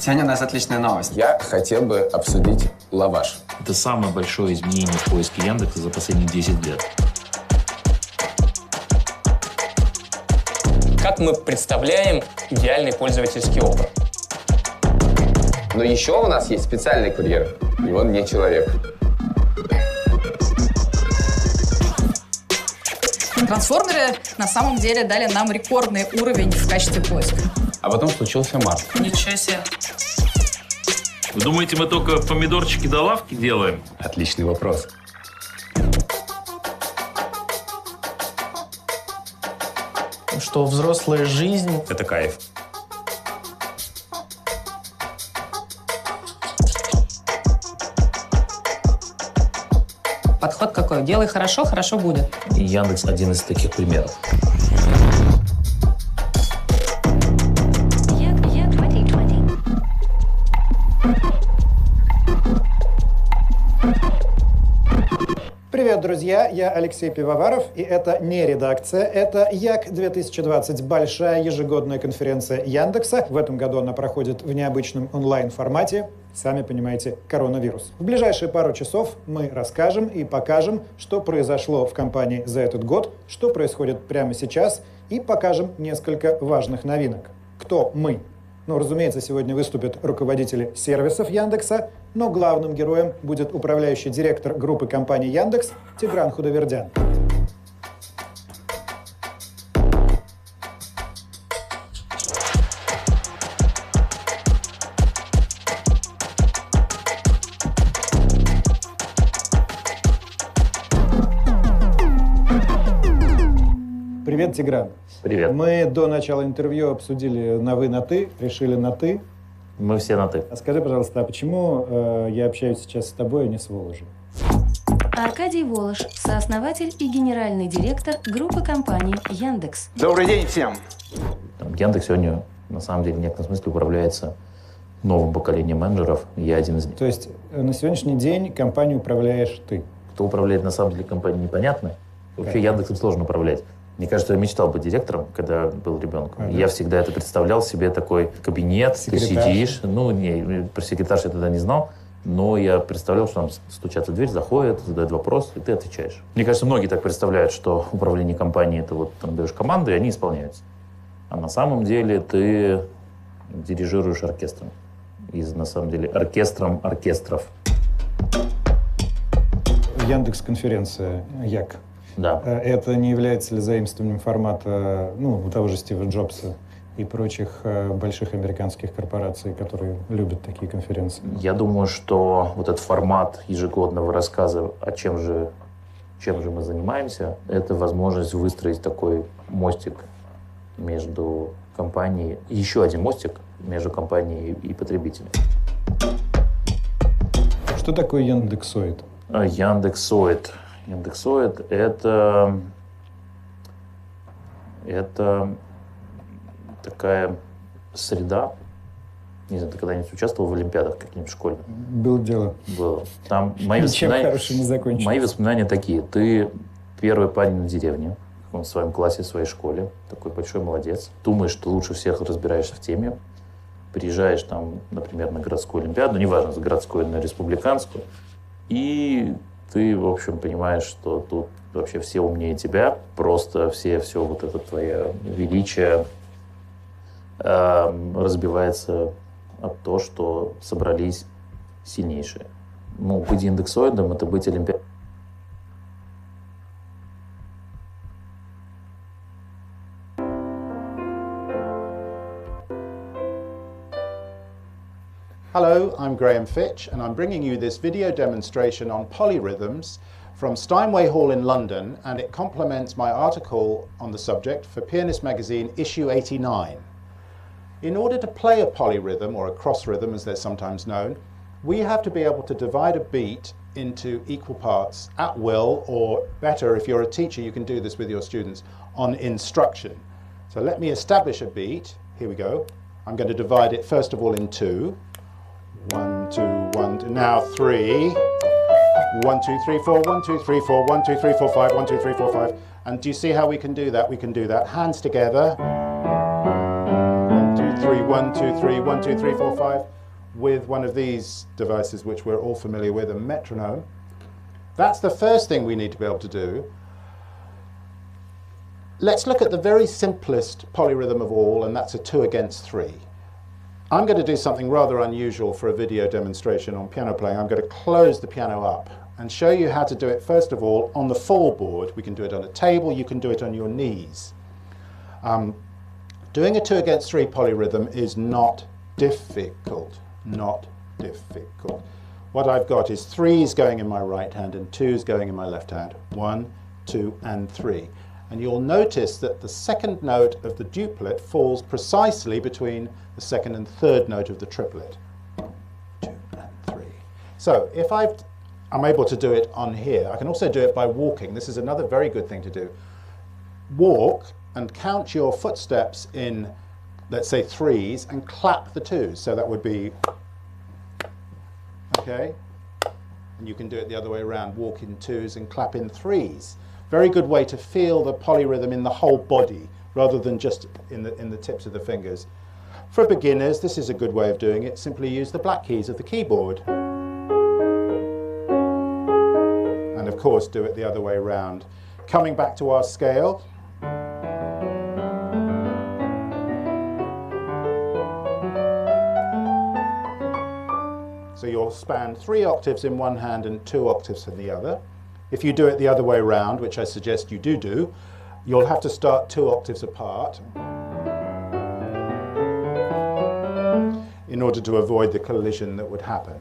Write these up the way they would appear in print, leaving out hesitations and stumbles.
Сегодня у нас отличная новость. Я хотел бы обсудить лаваш. Это самое большое изменение в поиске Яндекса за последние 10 лет. Как мы представляем идеальный пользовательский опыт? Но еще у нас есть специальный курьер, и он не человек. Трансформеры на самом деле дали нам рекордный уровень в качестве поиска. А потом случился Марс. Ничего себе. Вы думаете, мы только помидорчики до лавки делаем? Отличный вопрос. Что взрослая жизнь – это кайф. Подход какой? Делай хорошо, хорошо будет. И Яндекс один из таких примеров. Привет, друзья! Я Алексей Пивоваров, и это не редакция, это Як-2020, большая ежегодная конференция Яндекса. В этом году она проходит в необычном онлайн-формате. Сами понимаете, коронавирус. В ближайшие пару часов мы расскажем и покажем, что произошло в компании за этот год, что происходит прямо сейчас, и покажем несколько важных новинок. Кто мы? Ну, разумеется, сегодня выступят руководители сервисов Яндекса, но главным героем будет управляющий директор группы компании Яндекс Тигран Худовердян. Привет, Тигран. Привет. Мы до начала интервью обсудили на «вы», на «ты», решили на «ты». Мы все на «ты». А скажи, пожалуйста, а почему я общаюсь сейчас с тобой, а не с Воложем? Аркадий Волож, сооснователь и генеральный директор группы компаний Яндекс. Добрый день всем. Яндекс сегодня, на самом деле, в некотором смысле управляется новым поколением менеджеров. Я один из них. То есть на сегодняшний день компанией управляешь ты? Кто управляет, на самом деле, компанией, непонятно. Вообще Яндексом сложно управлять. Мне кажется, я мечтал быть директором, когда был ребенком. Ага. Я всегда это представлял себе, такой кабинет, ты сидишь. Ну, не, про секретарша я тогда не знал, но я представлял, что там стучатся в дверь, заходят, задают вопрос, и ты отвечаешь. Мне кажется, многие так представляют, что управление компанией — это вот там даешь команды, и они исполняются. А на самом деле ты дирижируешь оркестром. На самом деле, оркестром оркестров. Яндекс-конференция Як. Да. Это не является ли заимствованием формата, у того же Стива Джобса и прочих больших американских корпораций, которые любят такие конференции? Я думаю, что вот этот формат ежегодного рассказа о чем же мы занимаемся, это возможность выстроить такой мостик между компанией, еще один мостик между компанией и потребителем. Что такое Яндексоид? Яндексоид — это такая среда. Не знаю, ты когда-нибудь участвовал в олимпиадах каких-нибудь школьных? Было дело. Было. Там мои воспоминания такие. Ты первый парень в деревне, в своем классе, в своей школе. Такой большой молодец. Думаешь, что лучше всех разбираешься в теме. Приезжаешь там, например, на городскую олимпиаду, неважно, с городской или на республиканскую, и ты, в общем, понимаешь, что тут вообще все умнее тебя, просто все вот это твое величие разбивается от того, что собрались сильнейшие. Быть индексоидом — это быть олимпиадом. Hello, I'm Graham Fitch, and I'm bringing you this video demonstration on polyrhythms from Steinway Hall in London, and it complements my article on the subject for Pianist magazine issue 89. In order to play a polyrhythm, or a cross rhythm as they're sometimes known, we have to be able to divide a beat into equal parts at will, or better, if you're a teacher, you can do this with your students, on instruction. So let me establish a beat. Here we go. I'm going to divide it first of all in two. 1, 2, 1, 2. Now 3. 1, 2, 3, 4. 1, 2, 3, 4. 1, 2, 3, 4, 5. 1, 2, 3, 4, 5. And do you see how we can do that? We can do that. Hands together. 1, 2, 3, 3, 1, 2, 3, 1, 2, 3, 4, 5, with one of these devices which we're all familiar with, a metronome. That's the first thing we need to be able to do. Let's look at the very simplest polyrhythm of all, and that's a 2 against 3. I'm going to do something rather unusual for a video demonstration on piano playing. I'm going to close the piano up and show you how to do it, first of all, on the fall board. We can do it on a table, you can do it on your knees. Doing a 2 against 3 polyrhythm is not difficult, not difficult. What I've got is 3s going in my right hand and 2s going in my left hand. 1, 2, and 3. And you'll notice that the second note of the duplet falls precisely between the second and third note of the triplet. 2 and 3. So if I'm able to do it on here, I can also do it by walking. This is another very good thing to do. Walk and count your footsteps in, let's say, 3s, and clap the 2s. So that would be, okay? And you can do it the other way around. Walk in 2s and clap in 3s. Very good way to feel the polyrhythm in the whole body, rather than just in the tips of the fingers. For beginners, this is a good way of doing it. Simply use the black keys of the keyboard. And of course, do it the other way around. Coming back to our scale. So you'll span 3 octaves in one hand and 2 octaves in the other. If you do it the other way around, which I suggest you do, you'll have to start 2 octaves apart in order to avoid the collision that would happen.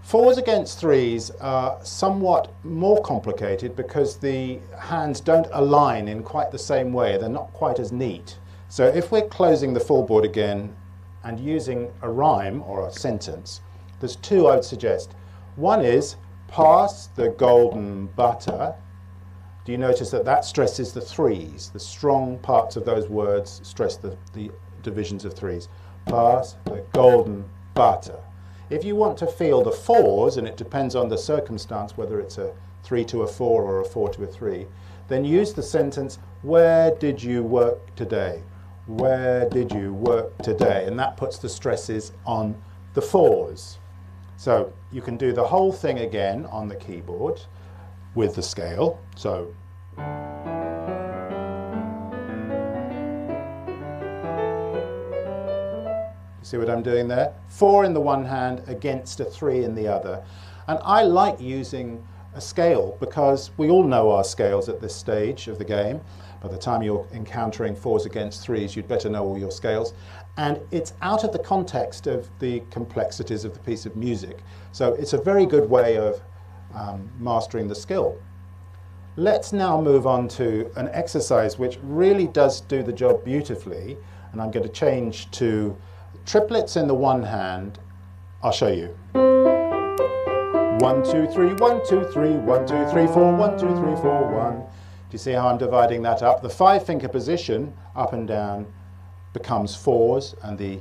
4s against 3s are somewhat more complicated because the hands don't align in quite the same way. They're not quite as neat. So if we're closing the full board again and using a rhyme or a sentence, there's 2 I would suggest. One is, pass the golden butter. Do you notice that that stresses the 3s? The strong parts of those words stress the divisions of 3s. Pass the golden butter. If you want to feel the 4s, and it depends on the circumstance, whether it's a 3 to a 4 or a 4 to a 3, then use the sentence, where did you work today? Where did you work today? And that puts the stresses on the 4s. So you can do the whole thing again on the keyboard with the scale. So you see what I'm doing there? 4 in the one hand against a 3 in the other. And I like using a scale because we all know our scales at this stage of the game. By the time you're encountering 4s against 3s, you'd better know all your scales. And it's out of the context of the complexities of the piece of music. So it's a very good way of mastering the skill. Let's now move on to an exercise which really does do the job beautifully. And I'm going to change to triplets in the one hand. I'll show you. 1, 2, 3, 1, 2, 3, 1, 2, 3, 4, 1, 2, 3, 4, 1. Do you see how I'm dividing that up? The 5-finger position, up and down, becomes 4s, and the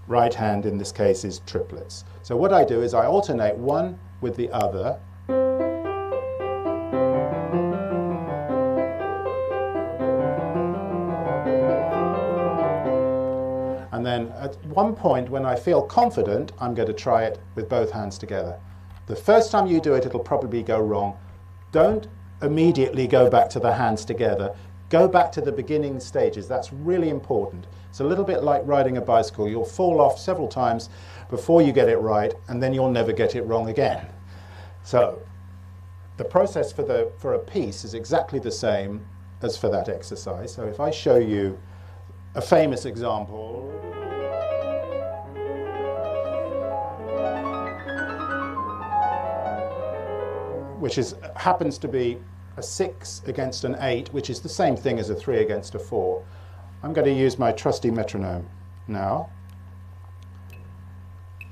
right hand in this case is triplets. So what I do is I alternate one with the other. And then at one point when I feel confident, I'm going to try it with both hands together. The first time you do it, it'll probably go wrong. Don't immediately go back to the hands together. Go back to the beginning stages. That's really important. It's a little bit like riding a bicycle. You'll fall off several times before you get it right, and then you'll never get it wrong again. So the process for a piece is exactly the same as for that exercise. So if I show you a famous example. Which happens to be a 6 against an 8, which is the same thing as a 3 against a 4. I'm going to use my trusty metronome now.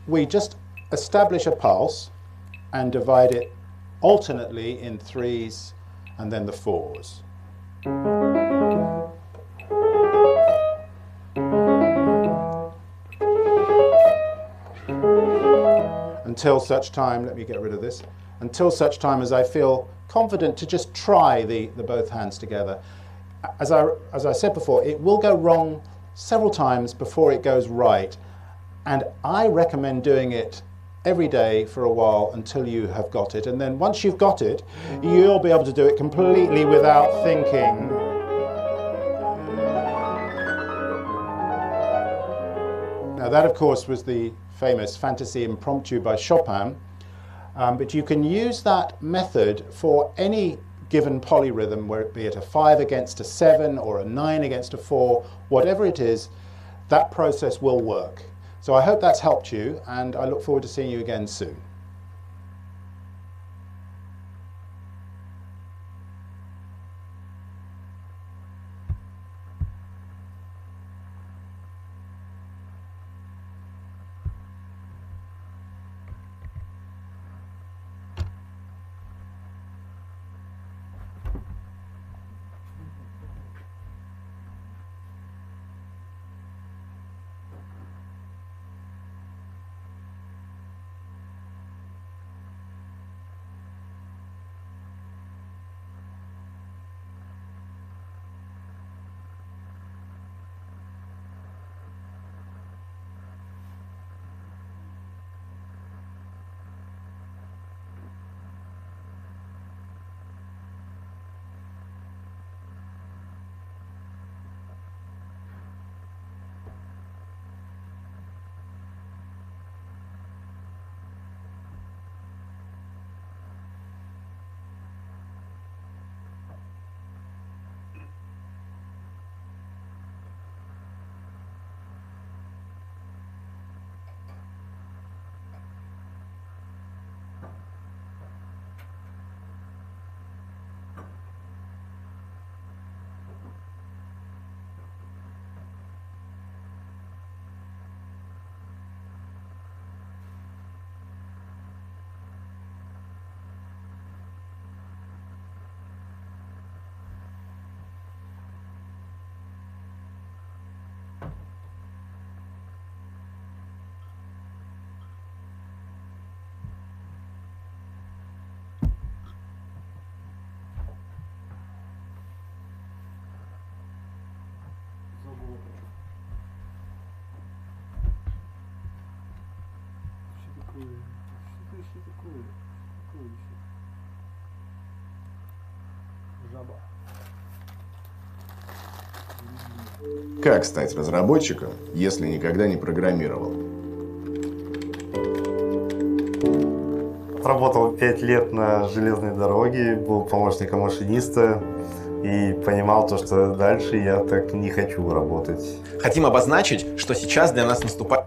We just establish a pulse and divide it alternately in 3s and then the 4s. Until such time, let me get rid of this, until such time as I feel confident to just try the both hands together. As I said before, it will go wrong several times before it goes right. And I recommend doing it every day for a while until you have got it. And then once you've got it, you'll be able to do it completely without thinking. Now that, of course, was the famous Fantasy Impromptu by Chopin. But you can use that method for any given polyrhythm, where it be it a 5 against a 7 or a 9 against a 4, whatever it is, that process will work. So I hope that's helped you, and I look forward to seeing you again soon. Как стать разработчиком, если никогда не программировал? Работал 5 лет на железной дороге, был помощником машиниста и понимал то, что дальше я так не хочу работать. Хотим обозначить, что сейчас для нас наступает...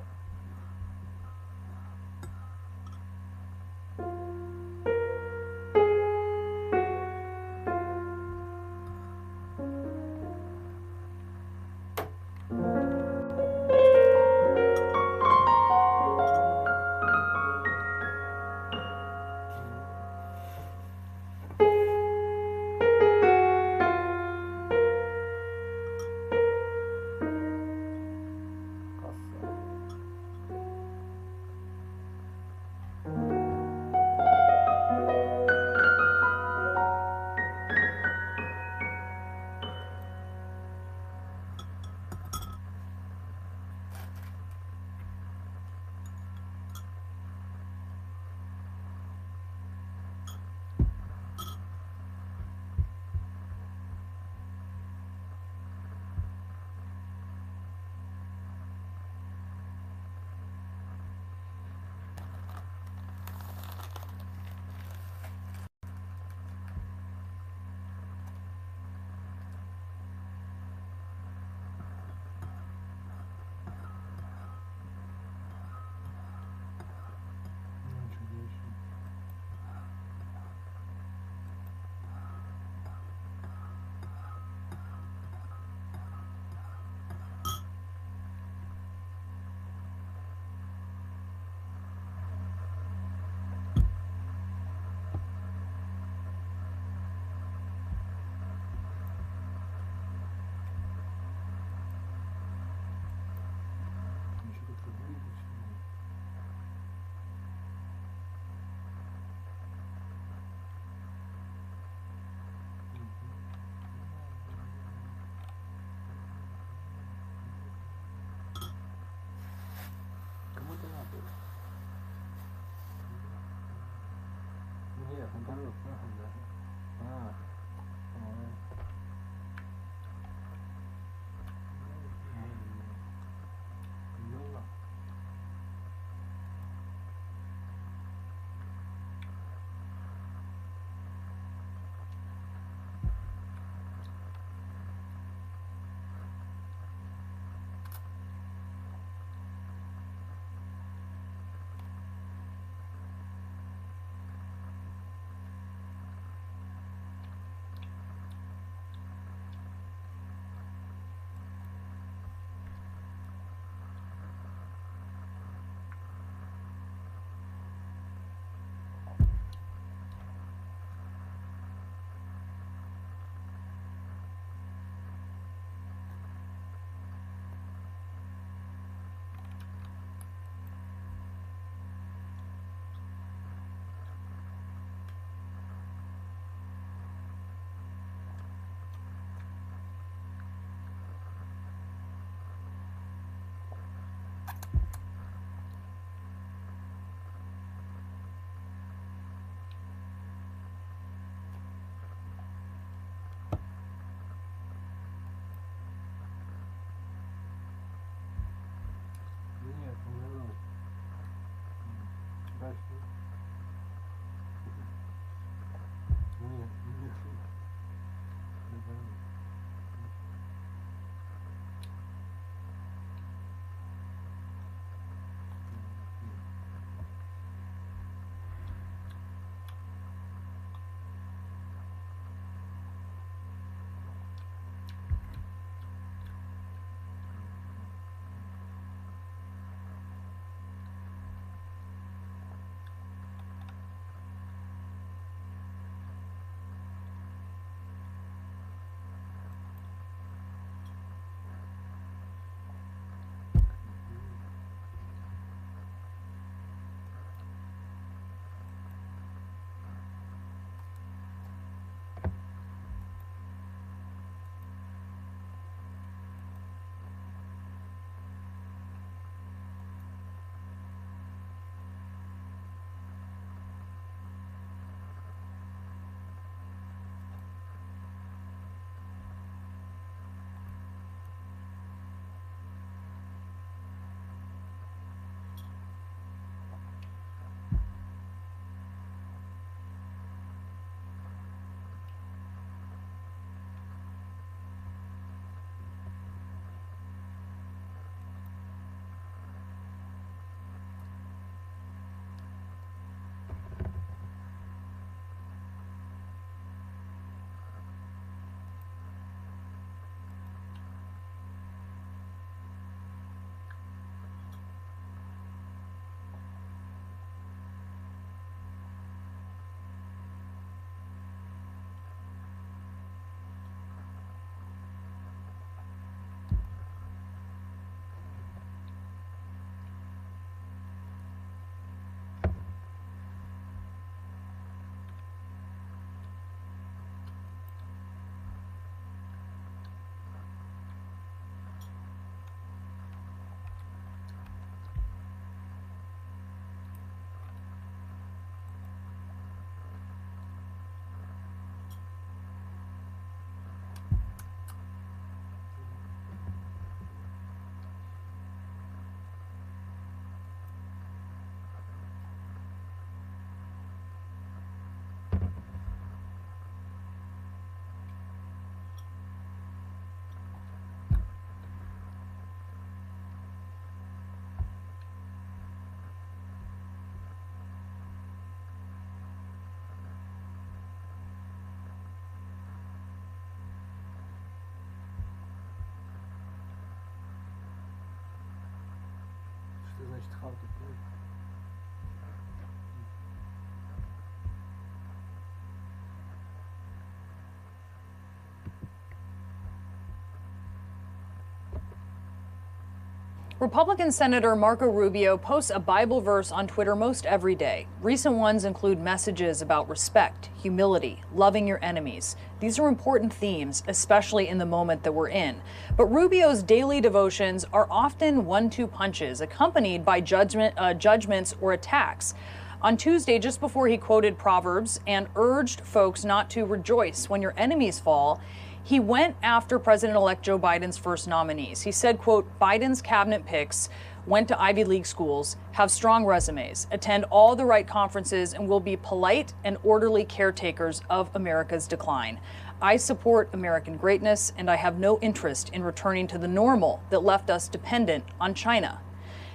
Republican Senator Marco Rubio posts a Bible verse on Twitter most every day. Recent ones include messages about respect, humility, loving your enemies. These are important themes, especially in the moment that we're in. But Rubio's daily devotions are often 1-2 punches, accompanied by judgments or attacks. On Tuesday, just before he quoted Proverbs and urged folks not to rejoice when your enemies fall, he went after President-elect Joe Biden's first nominees. He said, quote, Biden's cabinet picks went to Ivy League schools, have strong resumes, attend all the right conferences, and will be polite and orderly caretakers of America's decline. I support American greatness, and I have no interest in returning to the normal that left us dependent on China.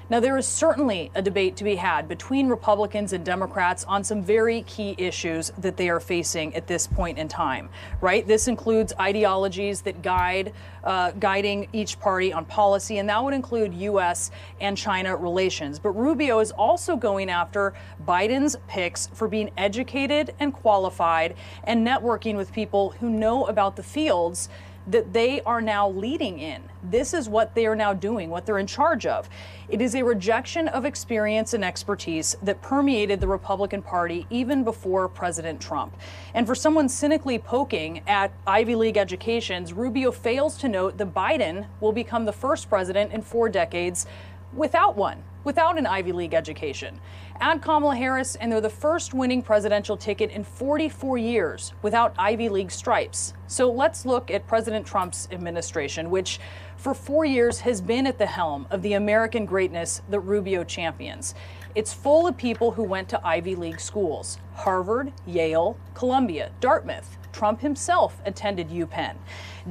Now, there is certainly a debate to be had between Republicans and Democrats on some very key issues that they are facing at this point in time, right? This includes ideologies that guiding each party on policy, and that would include U.S. and China relations. But Rubio is also going after Biden's picks for being educated and qualified and networking with people who know about the fields that they are now leading in. This is what they are now doing, what they're in charge of. It is a rejection of experience and expertise that permeated the Republican Party even before President Trump. And for someone cynically poking at Ivy League educations, Rubio fails to note that Biden will become the first president in 4 decades without one, without an Ivy League education. Add Kamala Harris, and they're the first winning presidential ticket in 44 years without Ivy League stripes. So let's look at President Trump's administration, which for 4 years has been at the helm of the American greatness that Rubio champions. It's full of people who went to Ivy League schools: Harvard, Yale, Columbia, Dartmouth. Trump himself attended UPenn.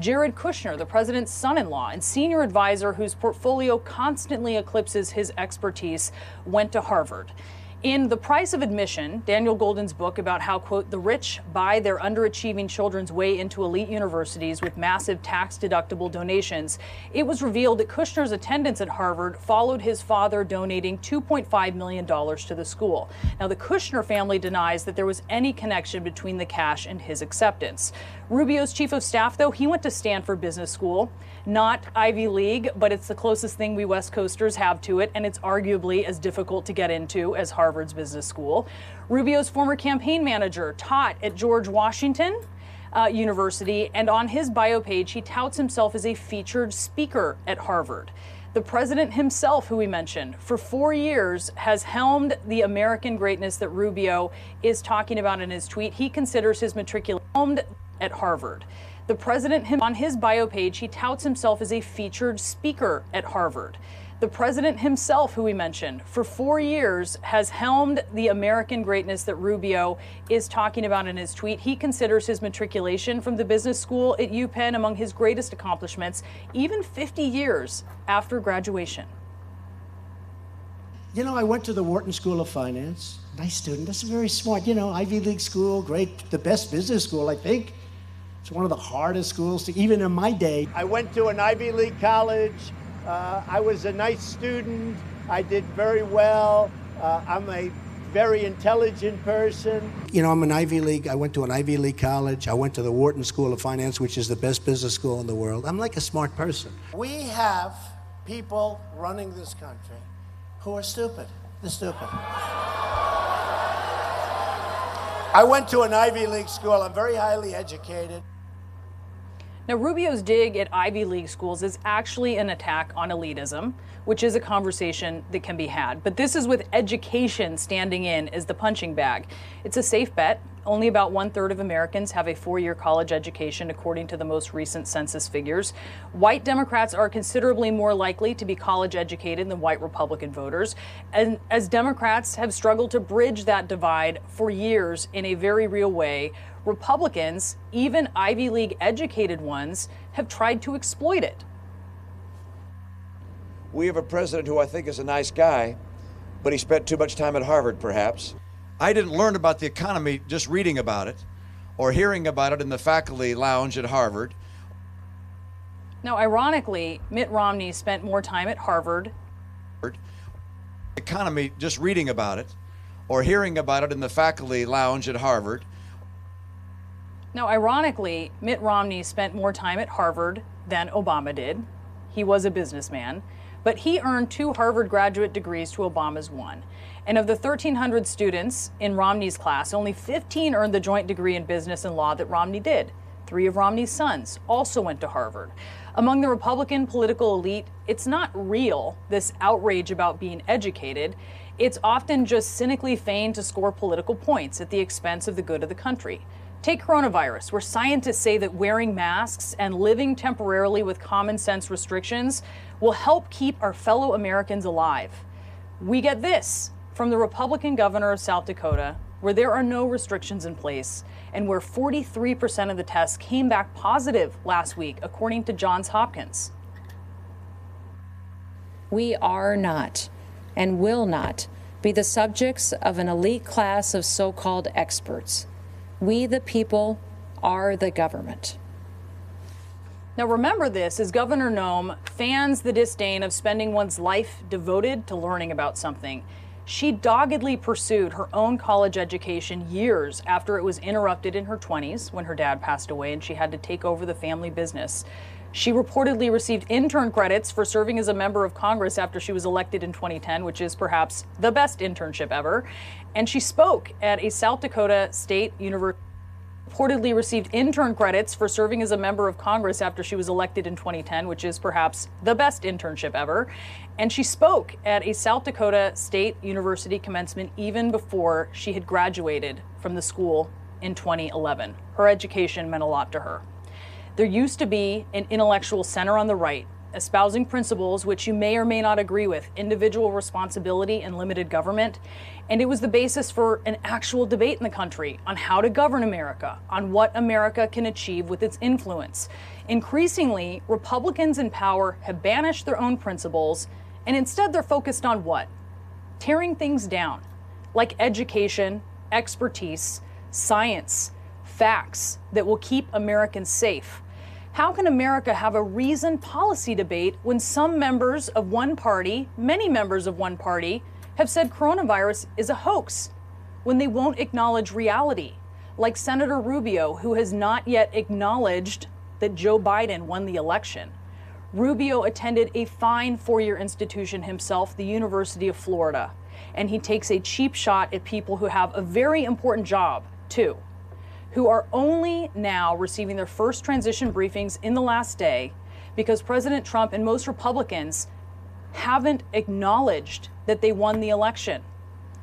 Jared Kushner, the president's son-in-law and senior advisor whose portfolio constantly eclipses his expertise, went to Harvard. In The Price of Admission, Daniel Golden's book about how, quote, the rich buy their underachieving children's way into elite universities with massive tax-deductible donations, it was revealed that Kushner's attendance at Harvard followed his father donating $2.5 million to the school. Now, the Kushner family denies that there was any connection between the cash and his acceptance. Rubio's chief of staff, though, he went to Stanford Business School. Not Ivy League, but it's the closest thing we West Coasters have to it, and it's arguably as difficult to get into as Harvard's business school. Rubio's former campaign manager taught at George Washington University, and on his bio page, he touts himself as a featured speaker at Harvard. The president himself, who we mentioned, for 4 years has helmed the American greatness that Rubio is talking about in his tweet. He considers his matriculation at Harvard. The president, on his bio page, he touts himself as a featured speaker at Harvard. The president himself, who we mentioned, for 4 years has helmed the American greatness that Rubio is talking about in his tweet. He considers his matriculation from the business school at UPenn among his greatest accomplishments, even 50 years after graduation. You know, I went to the Wharton School of Finance. Nice student. That's very smart. You know, Ivy League school, great, the best business school, I think. It's one of the hardest schools to, even in my day. I went to an Ivy League college. I was a nice student. I did very well. I'm a very intelligent person. You know, I'm an Ivy League. I went to an Ivy League college. I went to the Wharton School of Finance, which is the best business school in the world. I'm like a smart person. We have people running this country who are stupid. They're stupid. I went to an Ivy League school. I'm very highly educated. Now, Rubio's dig at Ivy League schools is actually an attack on elitism, which is a conversation that can be had. But this is with education standing in as the punching bag. It's a safe bet. Only about 1/3 of Americans have a 4-year college education, according to the most recent census figures. White Democrats are considerably more likely to be college educated than white Republican voters. And as Democrats have struggled to bridge that divide for years in a very real way, Republicans, even Ivy League educated ones, have tried to exploit it. We have a president who I think is a nice guy, but he spent too much time at Harvard, perhaps. I didn't learn about the economy just reading about it or hearing about it in the faculty lounge at Harvard. Now, ironically, Mitt Romney spent more time at Harvard. Economy just reading about it or hearing about it in the faculty lounge at Harvard. Now, ironically, Mitt Romney spent more time at Harvard than Obama did. He was a businessman, but he earned 2 Harvard graduate degrees to Obama's 1. And of the 1,300 students in Romney's class, only 15 earned the joint degree in business and law that Romney did. 3 of Romney's sons also went to Harvard. Among the Republican political elite, it's not real, this outrage about being educated. It's often just cynically feigned to score political points at the expense of the good of the country. Take coronavirus, where scientists say that wearing masks and living temporarily with common sense restrictions will help keep our fellow Americans alive. We get this from the Republican governor of South Dakota, where there are no restrictions in place and where 43% of the tests came back positive last week, according to Johns Hopkins. We are not and will not be the subjects of an elite class of so-called experts. We, the people, are the government. Now remember this, as Governor Noem fans the disdain of spending one's life devoted to learning about something. She doggedly pursued her own college education years after it was interrupted in her 20s when her dad passed away and she had to take over the family business. She reportedly received intern credits for serving as a member of Congress after she was elected in 2010, which is perhaps the best internship ever. And she spoke at a South Dakota State University. Reportedly received intern credits for serving as a member of Congress after she was elected in 2010, which is perhaps the best internship ever. And she spoke at a South Dakota State University commencement even before she had graduated from the school in 2011. Her education meant a lot to her. There used to be an intellectual center on the right, espousing principles which you may or may not agree with, individual responsibility and limited government. And it was the basis for an actual debate in the country on how to govern America, on what America can achieve with its influence. Increasingly, Republicans in power have banished their own principles, and instead they're focused on what? Tearing things down, like education, expertise, science, facts that will keep Americans safe. How can America have a reasoned policy debate when some members of one party, many members of one party, have said coronavirus is a hoax, when they won't acknowledge reality, like Senator Rubio, who has not yet acknowledged that Joe Biden won the election. Rubio attended a fine four-year institution himself, the University of Florida, and he takes a cheap shot at people who have a very important job, too, who are only now receiving their first transition briefings in the last day because President Trump and most Republicans haven't acknowledged that they won the election,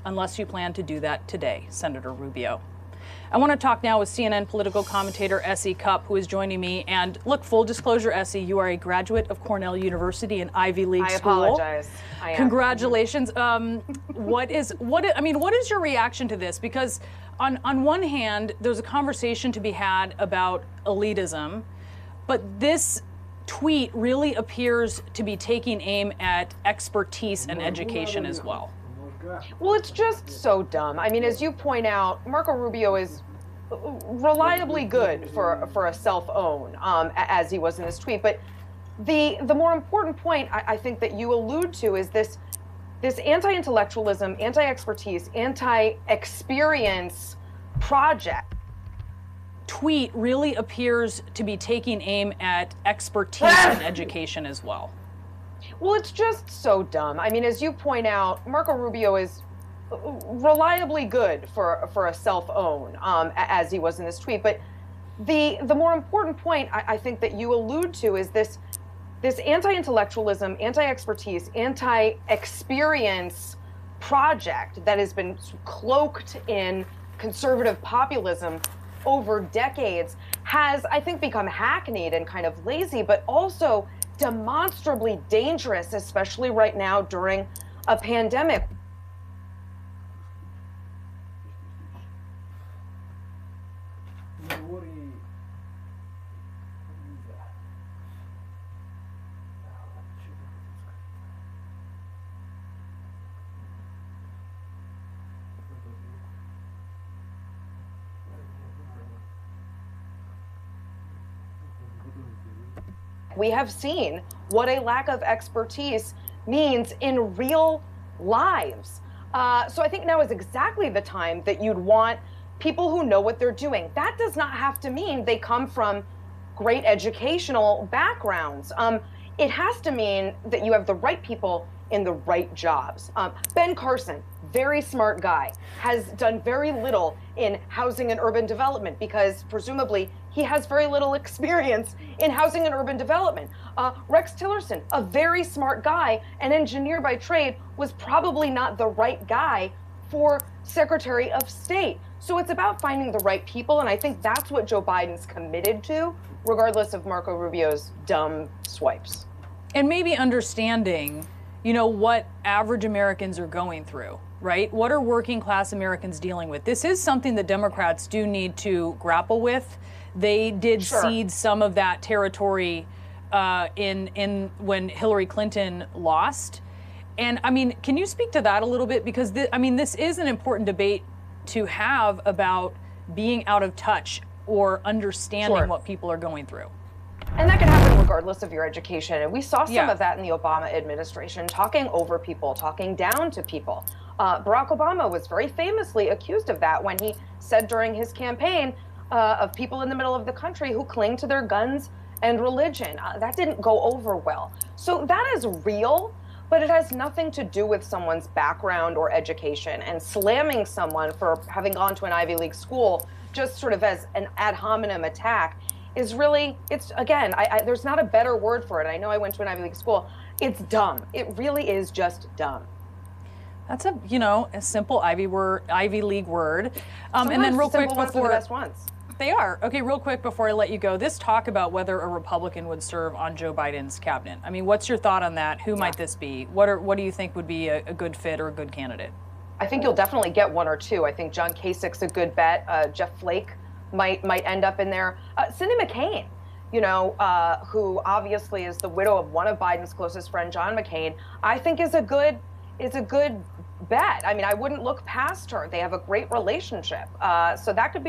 unless you plan to do that today, Senator Rubio. I want to talk now with CNN political commentator Essie Cupp, who is joining me. And look, full disclosure, Essie, you are a graduate of Cornell University, an Ivy League school. I apologize. I am. Congratulations. What is your reaction to this? Because on one hand, there's a conversation to be had about elitism, but this tweet really appears to be taking aim at expertise and education as well. Well, it's just so dumb. I mean, as you point out, Marco Rubio is reliably good for a self-own, as he was in this tweet. But the more important point I think that you allude to is this anti-intellectualism, anti-expertise, anti-experience project. Tweet really appears to be taking aim at expertise and education as well. Well, it's just so dumb. I mean, as you point out, Marco Rubio is reliably good for a self-own, as he was in this tweet. But the more important point I think that you allude to is this anti-intellectualism, anti-expertise, anti-experience project that has been cloaked in conservative populism over decades has, I think, become hackneyed and kind of lazy, but also demonstrably dangerous, especially right now during a pandemic. We have seen what a lack of expertise means in real lives. So I think now is exactly the time that you'd want people who know what they're doing. That does not have to mean they come from great educational backgrounds. It has to mean that you have the right people in the right jobs. Ben Carson, very smart guy, has done very little in housing and urban development because presumably he has very little experience in housing and urban development. Rex Tillerson, a very smart guy, an engineer by trade, was probably not the right guy for Secretary of State. So it's about finding the right people, and I think that's what Joe Biden's committed to, regardless of Marco Rubio's dumb swipes. And maybe understanding, you know, what average Americans are going through, right? What are working class Americans dealing with? This is something that Democrats do need to grapple with. They did cede some of that territory in when Hillary Clinton lost. And I mean, can you speak to that a little bit? Because this is an important debate to have about being out of touch or understanding what people are going through. And that can happen regardless of your education. And we saw some of that in the Obama administration, talking over people, talking down to people. Barack Obama was very famously accused of that when he said during his campaign of people in the middle of the country who cling to their guns and religion. That didn't go over well. So that is real, but it has nothing to do with someone's background or education. And slamming someone for having gone to an Ivy League school just sort of as an ad hominem attack is really, it's, again, there's not a better word for it. I know I went to an Ivy League school. It's dumb. It really is just dumb. That's a simple Ivy League word. And then real quick before the best ones. They are. Okay, real quick before I let you go, this talk about whether a Republican would serve on Joe Biden's cabinet. I mean, what's your thought on that? Who might this be? What do you think would be a good fit or a good candidate? I think you'll definitely get one or two. I think John Kasich's a good bet. Jeff Flake might end up in there. Cindy McCain, who obviously is the widow of one of Biden's closest friend, John McCain, I think is a good bet. I mean, I wouldn't look past her. They have a great relationship. So that could be